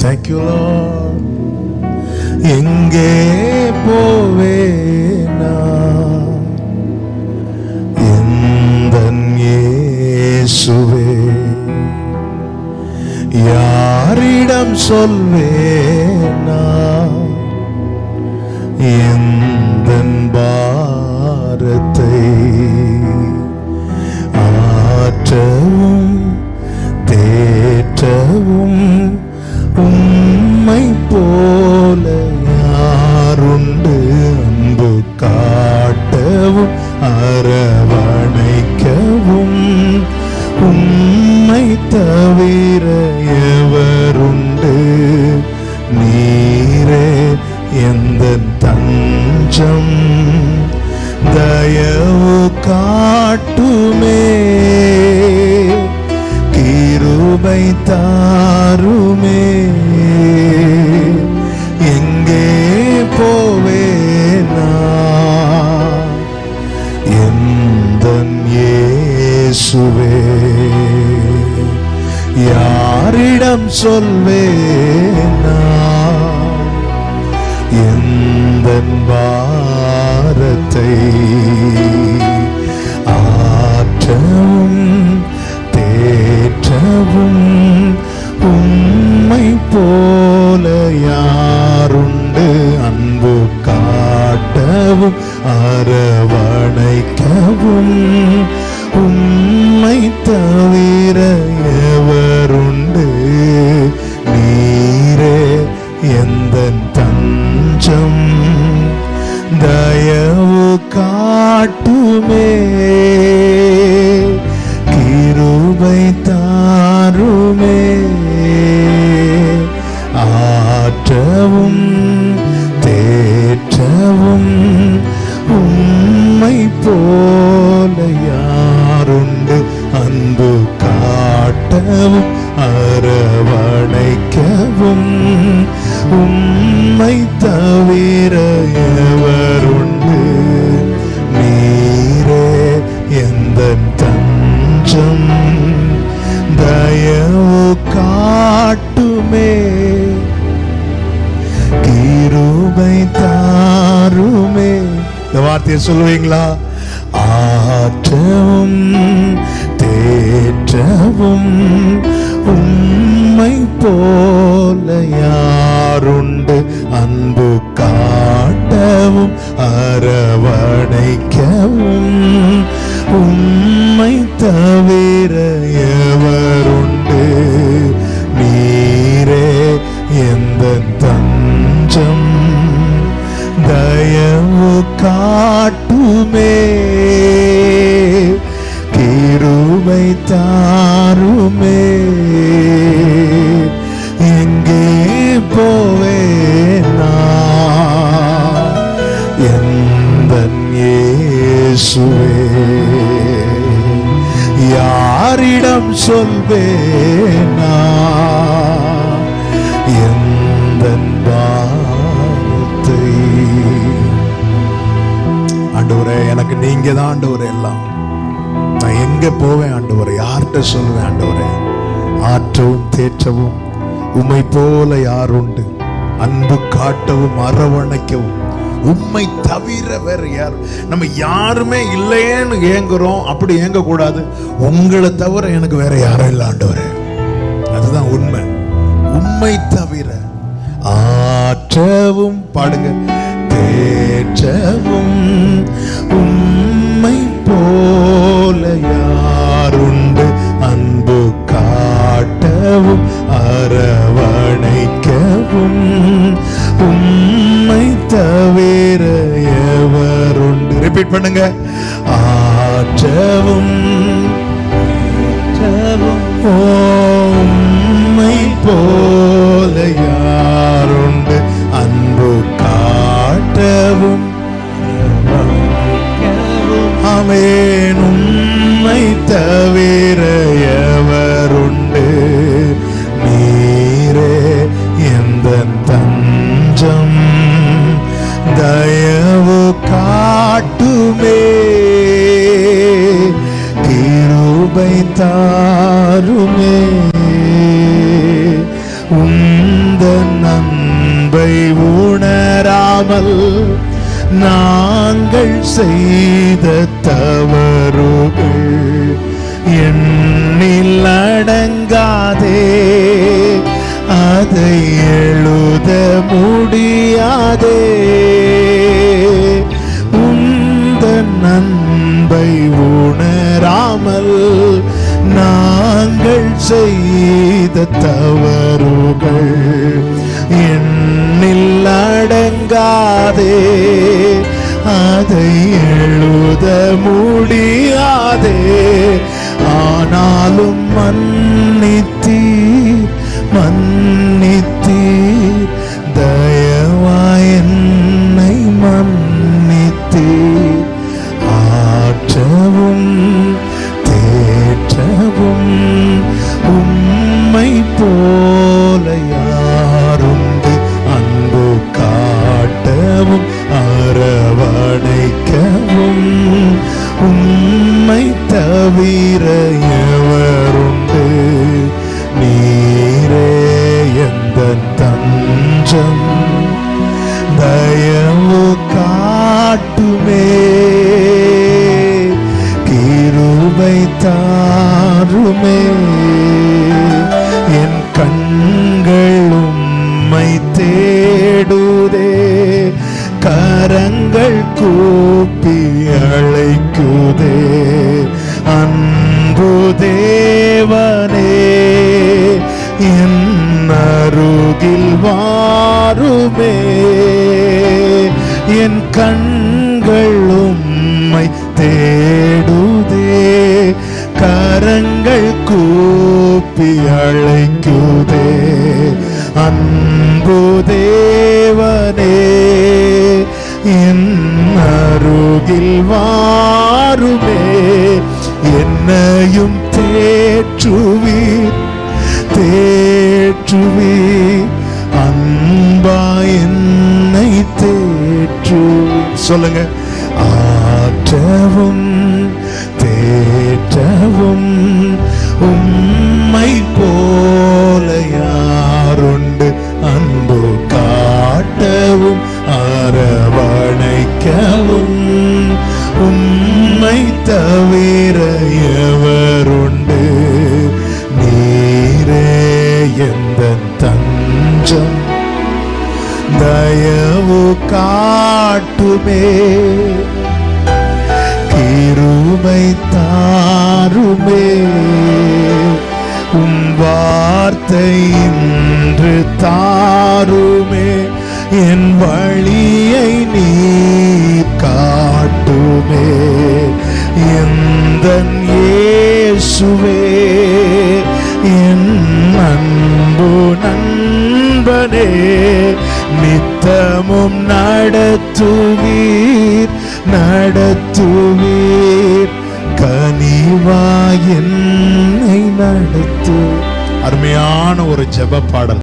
Thank you, Lord. எங்கே போவேனா எந்தன் இயேசுவே, யாரிடம் சொல்வேனா எந்தன் பாரத்தை, ஆற்றவும் தேற்றவும் உம்மை போல யாருண்டு, அன்பு காட்டவும் அரவணைக்கவும் உம்மை தவிர எவருண்டு, நீரே எந்தன் தஞ்சம், தயவு காட்டுமே, கிருபை தாருமே, எங்கே போவேனா எந்தன் இயேசுவே, யாரிடம் சொல்வேனா எந்தன் பாரத்தை, ஆற்றவும் தேற்றவும் உம்மை போல யாருண்டு, அன்பு காட்டவும் அரவணைக்கவும் உம்மை தவிர எவருண்டு, நீரே எந்தன் தஞ்சம், தயவு காட்டுமே, கிருபை தாருமே, ஆற்றவும் தேற்றவும் உம்மை போல யாருண்டு, அன்பு காட்டவும் அரவணைக்கவும் உம்மை தவிர எவருண்டு, நீரே எந்தன் தஞ்சம், தயவு காட்டுமே, கிருபை தாருமே. இந்த வார்த்தையை சொல்லுவீங்களா? ஆற்றவும் தேற்றவும் உம்மை போல யாருண்டு, அன்பு காட்டவும் அரவணைக்கவும் உம்மை தவிர எவருண்டு, நீரே எந்தன் தஞ்சம், தயவு காட்டுமே, கிருபை தாருமே, எங்கே போவேனா எந்தன் இயேசுவே, யாரிடம் சொல்வேனா எந்தன் பாரத்தை. ஆண்டவரே, எனக்கு நீங்க தான் ஆண்டவரே எல்லாம். நான் எங்க போவேன் ஆண்டவரே? யார்கிட்ட சொல்லுவேன் ஆண்டவரே? ஆற்றவும் தேற்றவும் உம்மை போல யாருண்டு, அன்பு காட்டவும் அரவணைக்கவும் உம்மை தவிர வேற யார்? நம்ம யாருமே இல்லையேன்னு ஏங்குறோம். அப்படி ஏங்க கூடாது. உங்களை தவிர எனக்கு வேற யாரும் இல்லை ஆண்டவரே. அதுதான் உண்மை. உம்மை தவிர ஆற்றவும் பாடுங்க, தேற்றவும் உம்மை போல யாருண்டு, அன்பு காட்டவும் அரவணைக்கவும் உம்மை தவிர எவருண்டு. ரிப்பீட் பண்ணுங்க. ஆற்றவும் உம்மை போல யாருண்டு, அன்பு காட்டவும் ஆமென் உம்மை தவிர எவருண்டு, நீரே எந்தன் தஞ்சம், தயவு காட்டுமே, கிருபை தாருமே, அன்பை உணராமல் நாங்கள் செய்த தவறுகள் எண்ணில் அடங்காதே, அதை எழுத முடியாதே. உந்தன் அன்பை உணராமல் நாங்கள் செய்த தவறுகள் எண்ணில் அடங்காதே, அதை எழுத முடியாதே. ஆனாலும் மன்னித்தீர் மன்னித்தீர், தயவாய் என்னை மன்னித்தீர். ஆற்றவும் தேற்றவும் உம்மை போல யாருண்டு, அன்பு காட்டவும் அரவணைக்கவும் உம்மை தவிர எவருண்டு. நீரே எந்தன் தஞ்சம், தயவு காட்டுமே, கிருபை தாருமே. என் கண்கள் உம்மை தேடுதே, கரங்கள் கூப்பி அழைக்குதே. அன்பு தேவனே, என் அருகில் வாருமே. என் கண்கள் உம்மை தேடுதே, கரங்கள் கூப்பி அழைக்குதே. அன்பு தேவனே, என் அருகில் வாருமே. என்னையும் தேற்றுவீர் தேற்றுவீர், அன்பா என்னை தேற்றுவீர். சொல்லுங்க. ஆற்றவும் தேற்றவும் உம்மை போல யாருண்டு, அன்பு காட்டவும் அரவணைக்கவும் உம்மை தவிர எவருண்டு. நீரே எந்தன் தஞ்சம், தயவு காட்டுமே, கிருபை தாருமே. உம் வார்த்தை இன்று தாருமே, என் வழியை நீர் காட்டுமே. எந்தன் இயேசுவே, என் அன்பு நண்பனே, நித்தமும் நடத்துவீர் நடத்துவீர், கனிவா என்னை நடத்து. அருமையான ஒரு ஜெப பாடல்.